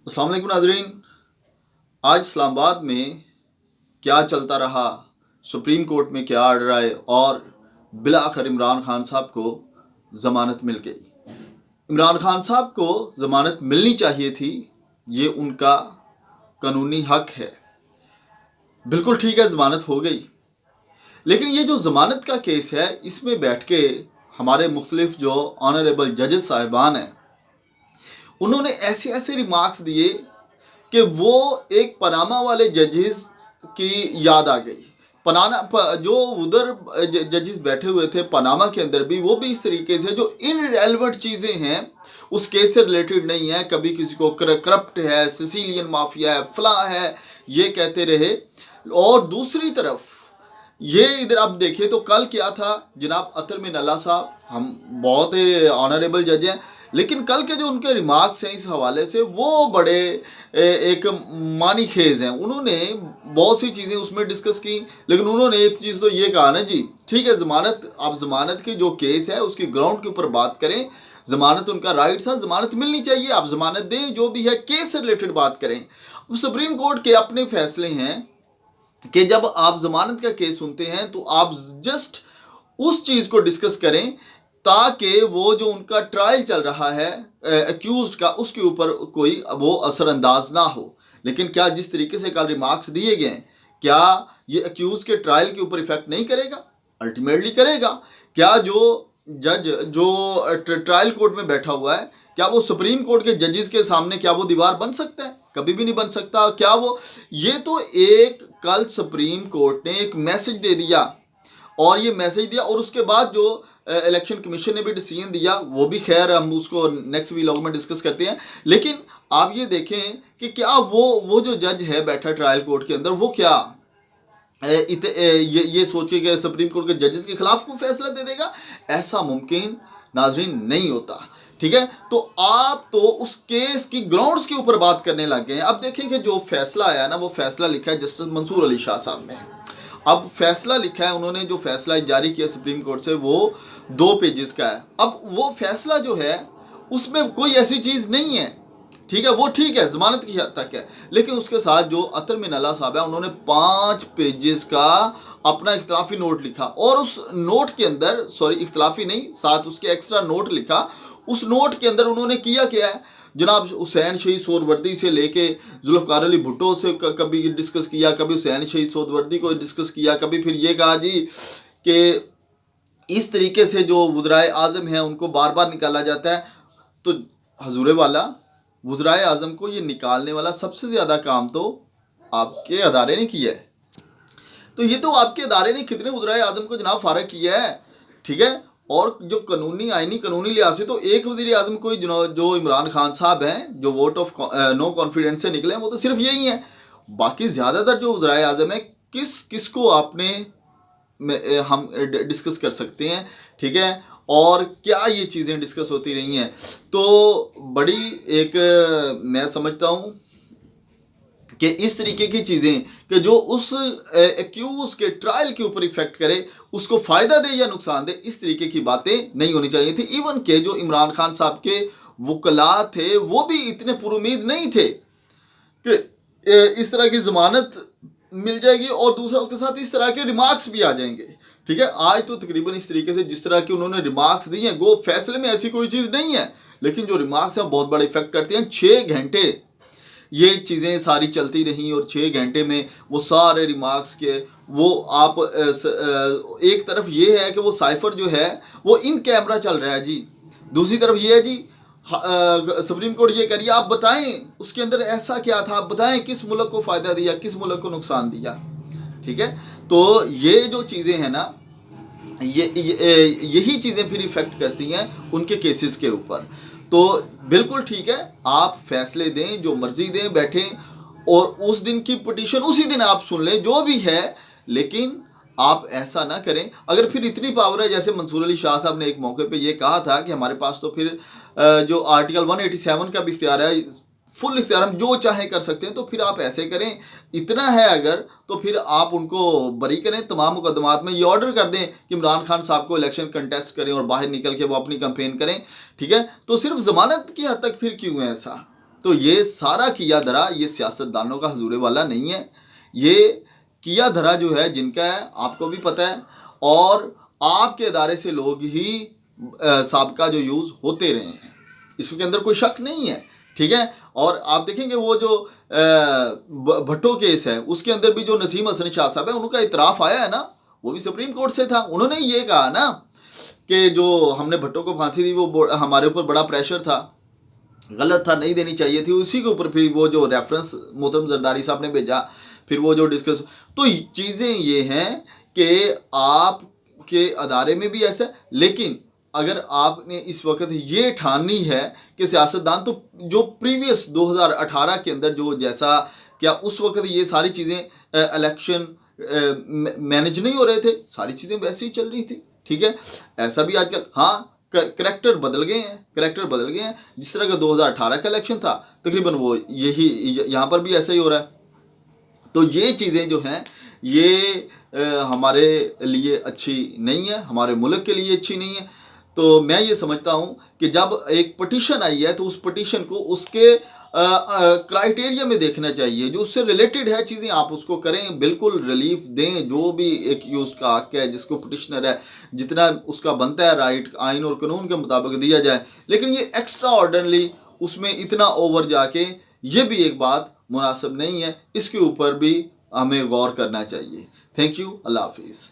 अस्सलाम वालेकुम नाज़रीन। आज इस्लामाबाद में क्या चलता रहा, सुप्रीम कोर्ट में क्या ऑर्डर आए और बिलाखिर इमरान खान साहब को ज़मानत मिल गई। इमरान खान साहब को ज़मानत मिलनी चाहिए थी, ये उनका कानूनी हक है। बिल्कुल ठीक है, ज़मानत हो गई। लेकिन ये जो ज़मानत का केस है, इसमें बैठ के हमारे मुख्तलिफ जो ऑनरेबल जजेस साहिबान हैं, उन्होंने ऐसे ऐसे रिमार्क्स दिए कि वो एक पनामा वाले जजेस की याद आ गई। जो उधर जजेस बैठे हुए थे पनामा के अंदर भी, वो भी इस तरीके से जो इनरेलेवेंट चीज़ें हैं उस केस से रिलेटेड नहीं है। कभी किसी को करप्ट है, सिसिलियन माफिया है, फला है, ये कहते रहे। और दूसरी तरफ ये इधर आप देखिए तो कल क्या था, जनाब अतर मिन अल्लाह साहब, हम बहुत ऑनरेबल जज हैं, लेकिन कल के जो उनके रिमार्क्स हैं इस हवाले से वो बड़े एक मानी खेज हैं। उन्होंने बहुत सी चीज़ें उसमें डिस्कस की, लेकिन उन्होंने एक चीज़ तो ये कहा ना जी, ठीक है ज़मानत, आप ज़मानत की जो केस है उसकी ग्राउंड के ऊपर बात करें। ज़मानत उनका राइट था, ज़मानत मिलनी चाहिए, आप ज़मानत दें, जो भी है केस से रिलेटेड बात करें। अब सुप्रीम कोर्ट के अपने फैसले हैं कि जब आप ज़मानत का केस सुनते हैं तो आप जस्ट उस चीज़ को डिस्कस करें ताकि वो जो उनका ट्रायल चल रहा है एक्यूज्ड का, उसके ऊपर कोई वो असरअंदाज ना हो। लेकिन क्या जिस तरीके से कल रिमार्क्स दिए गए, क्या ये एक्यूज के ट्रायल के ऊपर इफेक्ट नहीं करेगा? अल्टीमेटली करेगा। क्या जो जज जो ट्रायल कोर्ट में बैठा हुआ है, क्या वो सुप्रीम कोर्ट के जजेस के सामने क्या वो दीवार बन सकता है? कभी भी नहीं बन सकता। क्या वो, ये तो एक कल सुप्रीम कोर्ट ने एक मैसेज दे दिया, और ये मैसेज दिया और उसके बाद जो इलेक्शन कमीशन ने भी डिसीजन दिया, वो भी खैर हम उसको नेक्स्ट वीलॉग में डिस्कस करते हैं। लेकिन आप ये देखें कि क्या वो जो जज है बैठा ट्रायल कोर्ट के अंदर, वो क्या ये सोच के सुप्रीम कोर्ट के जजेस के खिलाफ कोई फैसला दे देगा? ऐसा मुमकिन नाजरीन नहीं होता। ठीक है, तो आप तो उस केस की ग्राउंड्स के ऊपर बात करने लग गए हैं। अब देखें कि जो फैसला आया ना, वो फैसला लिखा है जस्टिस मंसूर अली शाह साहब ने। अब फैसला लिखा है उन्होंने, जो फैसला जारी किया सुप्रीम कोर्ट से, वो 2 पेजेस का है। अब वो फैसला जो है उसमें कोई ऐसी चीज़ नहीं है, ठीक है, वो ठीक है, जमानत की हद तक है। लेकिन उसके साथ जो अतर मिन अल्लाह साहब है, उन्होंने 5 पेजेस का अपना इख्तलाफी नोट लिखा, और उस नोट के अंदर, सॉरी इख्तलाफी नहीं, साथ उसके एक्स्ट्रा नोट लिखा। उस नोट के अंदर उन्होंने किया क्या है, जनाब हुसैन शहीद सोहरवर्दी से लेके जुल्फ़िकार अली भुट्टो से कभी डिस्कस किया, कभी हुसैन शहीद सोहरवर्दी को डिस्कस किया, कभी फिर ये कहा जी कि इस तरीके से जो वज़राए आज़म हैं उनको बार बार निकाला जाता है। तो हजूर वाला, वज़राए आज़म को ये निकालने वाला सबसे ज़्यादा काम तो आपके अदारे ने किया है। तो ये तो आपके अदारे ने कितने वज़राए आज़म को जनाब फारग किया है, ठीक है। और जो कानूनी आईनी कानूनी लिहाज से तो एक वज़ीर आज़म को जो इमरान खान साहब हैं, जो वोट ऑफ नो कॉन्फिडेंस से निकले हैं, वो तो सिर्फ यही है। बाकी ज़्यादातर जो वज़राए आज़म है, किसको आपने हम डिस्कस कर सकते हैं, ठीक है। और क्या ये चीज़ें डिस्कस होती रही हैं, तो बड़ी एक मैं समझता हूँ कि इस तरीके की चीज़ें कि जो उस एक्यूज के ट्रायल के ऊपर इफेक्ट करे, उसको फ़ायदा दे या नुकसान दे, इस तरीके की बातें नहीं होनी चाहिए थी। इवन के जो इमरान खान साहब के वकला थे, वो भी इतने पुरुमीद नहीं थे कि इस तरह की ज़मानत मिल जाएगी, और दूसरा उसके साथ इस तरह के रिमार्क्स भी आ जाएंगे, ठीक है। आज तो तकरीबन इस तरीके से जिस तरह के उन्होंने रिमार्क्स दिए हैं, गो फैसले में ऐसी कोई चीज़ नहीं है, लेकिन जो रिमार्क्स हैं बहुत बड़ा इफेक्ट करते हैं। 6 घंटे ये चीज़ें सारी चलती रहीं, और 6 घंटे में वो सारे रिमार्क्स के वो आप एक तरफ ये है कि वो साइफर जो है वो इन कैमरा चल रहा है जी, दूसरी तरफ ये है जी सुप्रीम कोर्ट ये करिए, आप बताएं उसके अंदर ऐसा क्या था, आप बताएं किस मुल्क को फ़ायदा दिया, किस मुल्क को नुकसान दिया, ठीक है। तो ये जो चीज़ें हैं ना, यही चीज़ें फिर इफ़ेक्ट करती हैं उनके केसेस के ऊपर। तो बिल्कुल ठीक है, आप फैसले दें, जो मर्जी दें, बैठें, और उस दिन की पिटीशन उसी दिन आप सुन लें, जो भी है। लेकिन आप ऐसा ना करें। अगर फिर इतनी पावर है, जैसे मंसूर अली शाह साहब ने एक मौके पे ये कहा था कि हमारे पास तो फिर जो आर्टिकल 187 का भी इख्तियार है, फुल इख्तियार, हम जो चाहें कर सकते हैं, तो फिर आप ऐसे करें, इतना है अगर, तो फिर आप उनको बरी करें तमाम मुकदमात में। ये ऑर्डर कर दें कि इमरान खान साहब को इलेक्शन कंटेस्ट करें और बाहर निकल के वो अपनी कैंपेन करें, ठीक है। तो सिर्फ ज़मानत की हद तक फिर क्यों है ऐसा, तो ये सारा किया धरा ये सियासतदानों का हजूरे वाला नहीं है, ये किया धरा जो है जिनका है आपको भी पता है, और आपके अदारे से लोग ही साबका जो यूज़ होते रहे हैं, इसके अंदर कोई शक नहीं है, ठीक है। और आप देखेंगे वो जो भट्टो केस है उसके अंदर भी जो नसीम हसन शाह साहब है उनका इतराफ़ आया है ना, वो भी सुप्रीम कोर्ट से था, उन्होंने ये कहा ना कि जो हमने भट्टो को फांसी दी वो हमारे ऊपर बड़ा प्रेशर था, गलत था, नहीं देनी चाहिए थी। उसी के ऊपर फिर वो जो रेफरेंस मोहतरम जरदारी साहब ने भेजा, फिर वो जो डिस्कस, तो चीज़ें ये हैं कि आपके अदारे में भी ऐसा है, लेकिन अगर आपने इस वक्त ये ठाननी है कि सियासतदान तो जो प्रीवियस 2018 के अंदर जो जैसा क्या उस वक्त ये सारी चीज़ें इलेक्शन मैनेज नहीं हो रहे थे, सारी चीज़ें वैसे ही चल रही थी, ठीक है। ऐसा भी आजकल हाँ करैक्टर बदल गए हैं, करैक्टर बदल गए हैं। जिस तरह का 2018 का इलेक्शन था तकरीबन वो यही यहाँ पर भी ऐसा ही हो रहा है। तो ये चीज़ें जो हैं ये हमारे लिए अच्छी नहीं है, हमारे मुल्क के लिए अच्छी नहीं है। तो मैं ये समझता हूँ कि जब एक पटिशन आई है तो उस पटिशन को उसके क्राइटेरिया में देखना चाहिए, जो उससे रिलेटेड है चीज़ें आप उसको करें, बिल्कुल रिलीफ दें, जो भी एक यूज़ का हक है जिसको पटिशनर है जितना उसका बनता है राइट आइन और कानून के मुताबिक दिया जाए। लेकिन ये एक्स्ट्रा ऑर्डनली उसमें इतना ओवर जाके ये भी एक बात मुनासिब नहीं है, इसके ऊपर भी हमें गौर करना चाहिए। थैंक यू, अल्लाह हाफिज़।